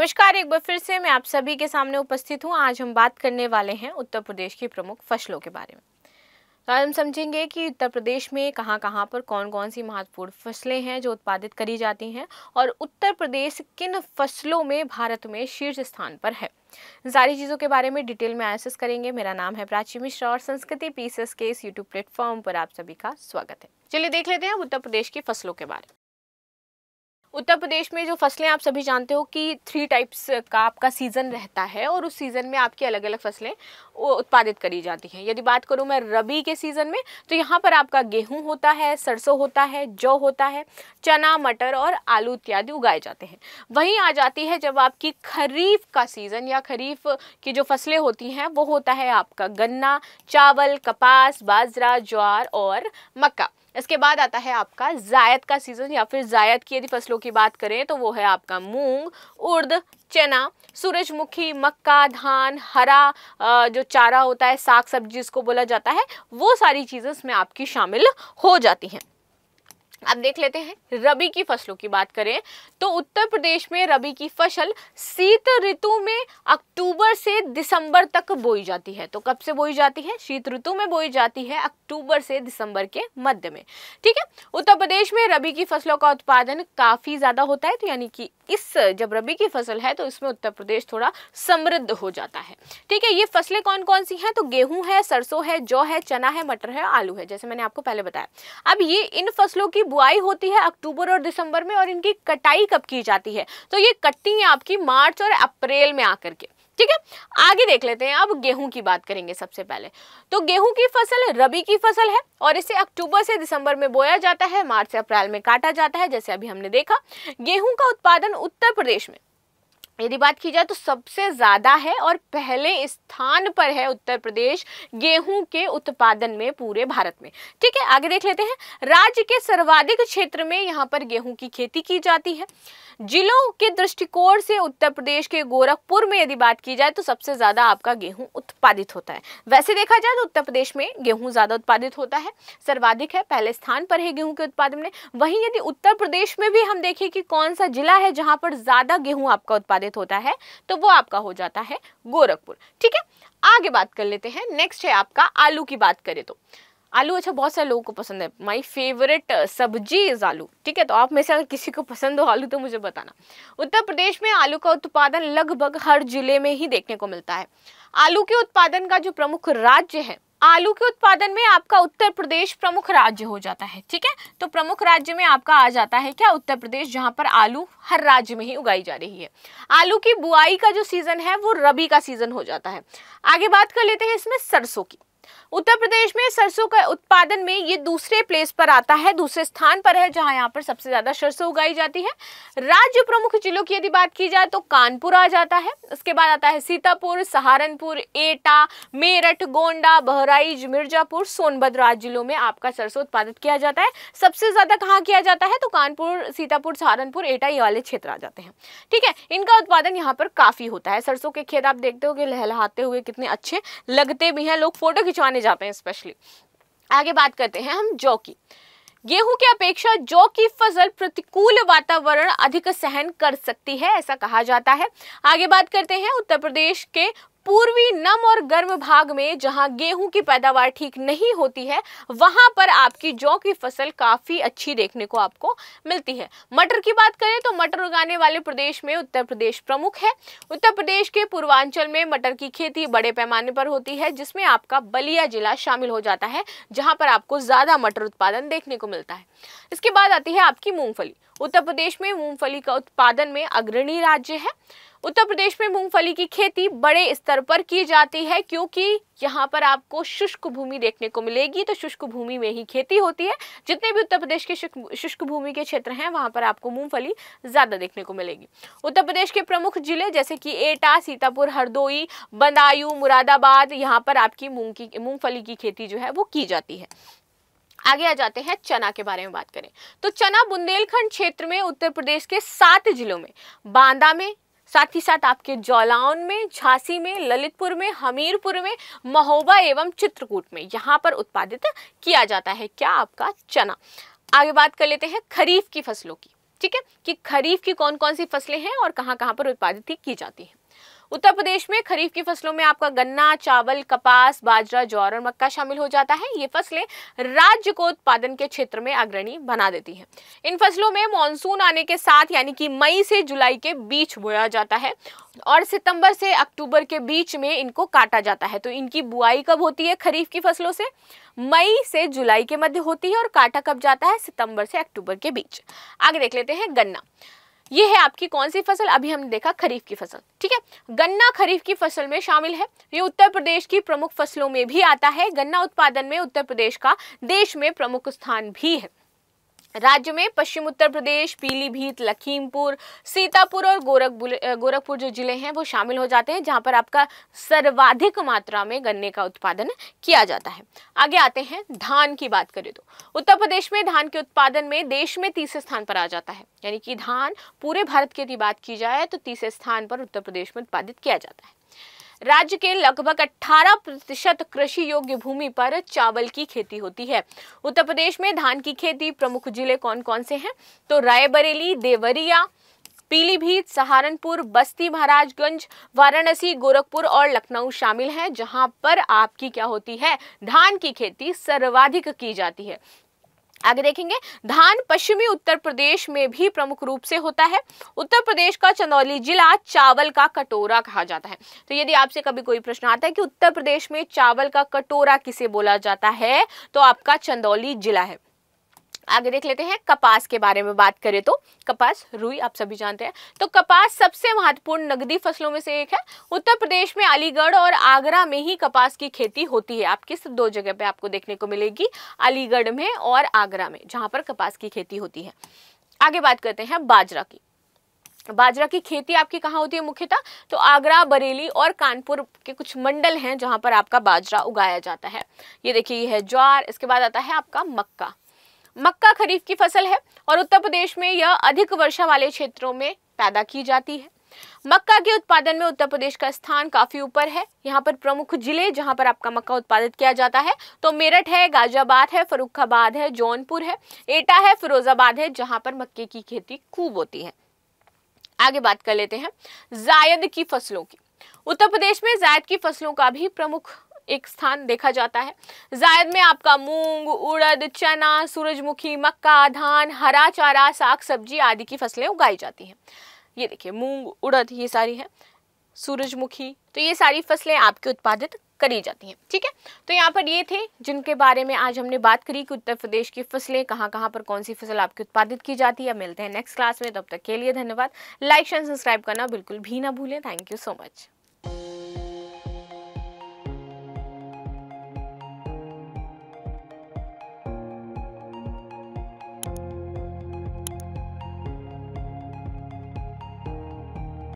नमस्कार, एक बार फिर से मैं आप सभी के सामने उपस्थित हूँ। आज हम बात करने वाले हैं उत्तर प्रदेश की प्रमुख फसलों के बारे में। तो आज हम समझेंगे कि उत्तर प्रदेश में कहाँ कहाँ पर कौन कौन सी महत्वपूर्ण फसलें हैं जो उत्पादित करी जाती हैं और उत्तर प्रदेश किन फसलों में भारत में शीर्ष स्थान पर है। सारी चीज़ों के बारे में डिटेल में एनालिसिस करेंगे। मेरा नाम है प्राची मिश्रा और संस्कृति पीसेस के इस यूट्यूब प्लेटफॉर्म पर आप सभी का स्वागत है। चलिए देख लेते हैं उत्तर प्रदेश की फसलों के बारे में। उत्तर प्रदेश में जो फसलें आप सभी जानते हो कि 3 टाइप्स का आपका सीज़न रहता है और उस सीज़न में आपकी अलग अलग फसलें उत्पादित करी जाती हैं। यदि बात करूं मैं रबी के सीज़न में, तो यहाँ पर आपका गेहूं होता है, सरसों होता है, जौ होता है, चना, मटर और आलू इत्यादि उगाए जाते हैं। वहीं आ जाती है जब आपकी खरीफ का सीज़न या खरीफ की जो फसलें होती हैं वो होता है आपका गन्ना, चावल, कपास, बाजरा, ज्वार और मक्का। इसके बाद आता है आपका जायद का सीजन या फिर जायद की यदि फसलों की बात करें तो वो है आपका मूंग, उर्द, चना, सूरजमुखी, मक्का, धान, हरा जो चारा होता है, साग सब्जी जिसको बोला जाता है, वो सारी चीजें इसमें आपकी शामिल हो जाती हैं। अब देख लेते हैं रबी की फसलों की बात करें तो उत्तर प्रदेश में रबी की फसल शीत ऋतु में अक्टूबर से दिसंबर तक बोई जाती है। तो कब से बोई जाती है? शीत ऋतु में बोई जाती है अक्टूबर से दिसंबर के मध्य में। ठीक है, उत्तर प्रदेश में रबी की फसलों का उत्पादन काफी ज्यादा होता है। तो यानी कि जब रबी की फसल है तो इसमें उत्तर प्रदेश थोड़ा समृद्ध हो जाता है। ठीक है, ये फसलें कौन कौन सी हैं? तो गेहूं है, सरसों है, जौ है, चना है, मटर है, आलू है, जैसे मैंने आपको पहले बताया। अब ये इन फसलों की बुआई होती है अक्टूबर और दिसंबर में और इनकी कटाई कब की जाती है? तो ये कटती है आपकी मार्च और अप्रैल में आकर के। ठीक है, आगे देख लेते हैं। अब गेहूं की बात करेंगे सबसे पहले। तो गेहूं की फसल रबी की फसल है और इसे अक्टूबर से दिसंबर में बोया जाता है, मार्च से अप्रैल में काटा जाता है, जैसे अभी हमने देखा। गेहूं का उत्पादन उत्तर प्रदेश में यदि बात की जाए तो सबसे ज्यादा है और पहले स्थान पर है उत्तर प्रदेश गेहूं के उत्पादन में पूरे भारत में। ठीक है, आगे देख लेते हैं। राज्य के सर्वाधिक क्षेत्र में यहाँ पर गेहूं की खेती की जाती है। जिलों के दृष्टिकोण से उत्तर प्रदेश के गोरखपुर में यदि बात की जाए तो सबसे ज्यादा आपका गेहूं उत्पादित होता है। वैसे देखा जाए तो उत्तर प्रदेश में गेहूं ज्यादा उत्पादित होता है, सर्वाधिक है, पहले स्थान पर है गेहूं के उत्पादन में। वहीं यदि उत्तर प्रदेश में भी हम देखें कि कौन सा जिला है जहां पर ज्यादा गेहूं आपका उत्पादित होता है, तो वो आपका हो जाता है गोरखपुर। ठीक है, आगे बात कर लेते हैं। नेक्स्ट है आपका आलू की बात करें तो आलू, अच्छा, बहुत सारे लोगों को पसंद है। माय फेवरेट सब्जी इज आलू। ठीक है, तो आप में से अगर किसी को पसंद हो आलू तो मुझे बताना। उत्तर प्रदेश में आलू का उत्पादन लगभग हर जिले में ही देखने को मिलता है। आलू के उत्पादन का जो प्रमुख राज्य है, आलू के उत्पादन में आपका उत्तर प्रदेश प्रमुख राज्य हो जाता है। ठीक है, तो प्रमुख राज्य में आपका आ जाता है क्या? उत्तर प्रदेश, जहां पर आलू हर राज्य में ही उगाई जा रही है। आलू की बुआई का जो सीजन है वो रबी का सीजन हो जाता है। आगे बात कर लेते हैं इसमें सरसों की। उत्तर प्रदेश में सरसों का उत्पादन में ये दूसरे प्लेस पर आता है, दूसरे स्थान पर है जहां यहाँ पर सबसे ज्यादा सरसों उगाई जाती है। राज्य प्रमुख जिलों की यदि बात की जाए तो कानपुर आ जाता है, उसके बाद आता है सीतापुर, सहारनपुर, एटा, मेरठ, गोंडा, बहराइच, मिर्जापुर, सोनभद्र आदि जिलों में आपका सरसों उत्पादित किया जाता है। सबसे ज्यादा कहाँ किया जाता है? तो कानपुर, सीतापुर, सहारनपुर, एटा, ये वाले क्षेत्र आ जाते हैं। ठीक है, इनका उत्पादन यहाँ पर काफी होता है। सरसों के खेत आप देखते हो कि लहलहाते हुए कितने अच्छे लगते भी हैं, लोग फोटो खिंचवाने जाते हैं स्पेशली। आगे बात करते हैं हम जौ की। गेहूं की अपेक्षा जौ की फसल प्रतिकूल वातावरण अधिक सहन कर सकती है, ऐसा कहा जाता है। आगे बात करते हैं उत्तर प्रदेश के पूर्वी नम और गर्म भाग में जहां गेहूं की पैदावार ठीक नहीं होती है, वहां पर आपकी जौ की फसल काफी अच्छी देखने को आपको मिलती है। मटर की बात करें तो मटर उगाने वाले प्रदेश में उत्तर प्रदेश प्रमुख है। उत्तर प्रदेश के पूर्वांचल में मटर की खेती बड़े पैमाने पर होती है, जिसमें आपका बलिया जिला शामिल हो जाता है, जहां पर आपको ज्यादा मटर उत्पादन देखने को मिलता है। इसके बाद आती है आपकी मूंगफली। उत्तर प्रदेश में मूंगफली का उत्पादन में अग्रणी राज्य है। उत्तर प्रदेश में मूंगफली की खेती बड़े स्तर पर की जाती है क्योंकि यहाँ पर आपको शुष्क भूमि देखने को मिलेगी, तो शुष्क भूमि में ही खेती होती है। जितने भी उत्तर प्रदेश के शुष्क भूमि के क्षेत्र हैं वहां पर आपको मूंगफली ज्यादा देखने को मिलेगी। उत्तर प्रदेश के प्रमुख जिले जैसे कि एटा, सीतापुर, हरदोई, बदायूं, मुरादाबाद, यहाँ पर आपकी मूंगफली की खेती जो है वो की जाती है। आगे आ जाते हैं चना के बारे में बात करें तो चना बुंदेलखंड क्षेत्र में उत्तर प्रदेश के 7 जिलों में, बांदा में, साथ ही साथ आपके जौलान में, झांसी में, ललितपुर में, हमीरपुर में, महोबा एवं चित्रकूट में यहाँ पर उत्पादित किया जाता है क्या? आपका चना। आगे बात कर लेते हैं खरीफ की फसलों की। ठीक है, कि खरीफ की कौन कौन सी फसलें हैं और कहाँ कहाँ पर उत्पादित की जाती हैं। उत्तर प्रदेश में खरीफ की फसलों में आपका गन्ना, चावल, कपास, बाजरा, ज्वार और मक्का शामिल हो जाता है। ये फसलें राज्य को उत्पादन के क्षेत्र में अग्रणी बना देती हैं। इन फसलों में मानसून आने के साथ यानी कि मई से जुलाई के बीच बोया जाता है और सितंबर से अक्टूबर के बीच में इनको काटा जाता है। तो इनकी बुआई कब होती है खरीफ की फसलों से? मई से जुलाई के मध्य होती है और काटा कब जाता है? सितंबर से अक्टूबर के बीच। आगे देख लेते हैं गन्ना। ये है आपकी कौन सी फसल? अभी हमने देखा खरीफ की फसल, ठीक है। गन्ना खरीफ की फसल में शामिल है। ये उत्तर प्रदेश की प्रमुख फसलों में भी आता है। गन्ना उत्पादन में उत्तर प्रदेश का देश में प्रमुख स्थान भी है। राज्य में पश्चिम उत्तर प्रदेश, पीलीभीत, लखीमपुर, सीतापुर और गोरखपुर जो जिले हैं वो शामिल हो जाते हैं, जहां पर आपका सर्वाधिक मात्रा में गन्ने का उत्पादन किया जाता है। आगे आते हैं धान की बात करें तो उत्तर प्रदेश में धान के उत्पादन में देश में तीसरे स्थान पर आ जाता है। यानी कि धान पूरे भारत की यदि बात की जाए तो तीसरे स्थान पर उत्तर प्रदेश में उत्पादित किया जाता है। राज्य के लगभग 18% कृषि योग्य भूमि पर चावल की खेती होती है। उत्तर प्रदेश में धान की खेती प्रमुख जिले कौन कौन से हैं? तो रायबरेली, देवरिया, पीलीभीत, सहारनपुर, बस्ती महाराजगंज, वाराणसी, गोरखपुर और लखनऊ शामिल हैं, जहां पर आपकी क्या होती है? धान की खेती सर्वाधिक की जाती है। आगे देखेंगे, धान पश्चिमी उत्तर प्रदेश में भी प्रमुख रूप से होता है। उत्तर प्रदेश का चंदौली जिला चावल का कटोरा कहा जाता है। तो यदि आपसे कभी कोई प्रश्न आता है कि उत्तर प्रदेश में चावल का कटोरा किसे बोला जाता है, तो आपका चंदौली जिला है। आगे देख लेते हैं कपास के बारे में बात करें तो कपास, रुई आप सभी जानते हैं। तो कपास सबसे महत्वपूर्ण नगदी फसलों में से एक है। उत्तर प्रदेश में अलीगढ़ और आगरा में ही कपास की खेती होती है। आप किस दो जगह पे आपको देखने को मिलेगी? अलीगढ़ में और आगरा में, जहां पर कपास की खेती होती है। आगे बात करते हैं बाजरा की। बाजरा की खेती आपकी कहाँ होती है मुख्यतः? तो आगरा, बरेली और कानपुर के कुछ मंडल हैं जहां पर आपका बाजरा उगाया जाता है। ये देखिए, ये है ज्वार। इसके बाद आता है आपका मक्का। मक्का खरीफ की फसल है और उत्तर प्रदेश में यह अधिक वर्षा वाले क्षेत्रों में पैदा की जाती है। मक्का के उत्पादन में उत्तर प्रदेश का स्थान काफी ऊपर है। यहाँ पर प्रमुख जिले जहाँ पर आपका मक्का उत्पादित किया जाता है तो मेरठ है, गाजियाबाद है, फर्रुखाबाद है, जौनपुर है, एटा है, फिरोजाबाद है, जहाँ पर मक्के की खेती खूब होती है। आगे बात कर लेते हैं जायद की फसलों की। उत्तर प्रदेश में जायद की फसलों का भी प्रमुख एक स्थान देखा जाता है। जायद में आपका मूंग, उड़द, चना, सूरजमुखी, मक्का, धान, हरा चारा, साग सब्जी आदि की फसलें उगाई जाती हैं। ये देखिए, मूंग, उड़द ये सारी है, सूरजमुखी, तो ये सारी फसलें आपके उत्पादित करी जाती हैं। ठीक है, तो यहाँ पर ये थे जिनके बारे में आज हमने बात करी कि उत्तर प्रदेश की फसलें कहाँ कहाँ पर कौन सी फसल आपकी उत्पादित की जाती है। मिलते हैं नेक्स्ट क्लास में, तब तक के लिए धन्यवाद। लाइक शेयर सब्सक्राइब करना बिल्कुल भी ना भूलें। Thank you so much.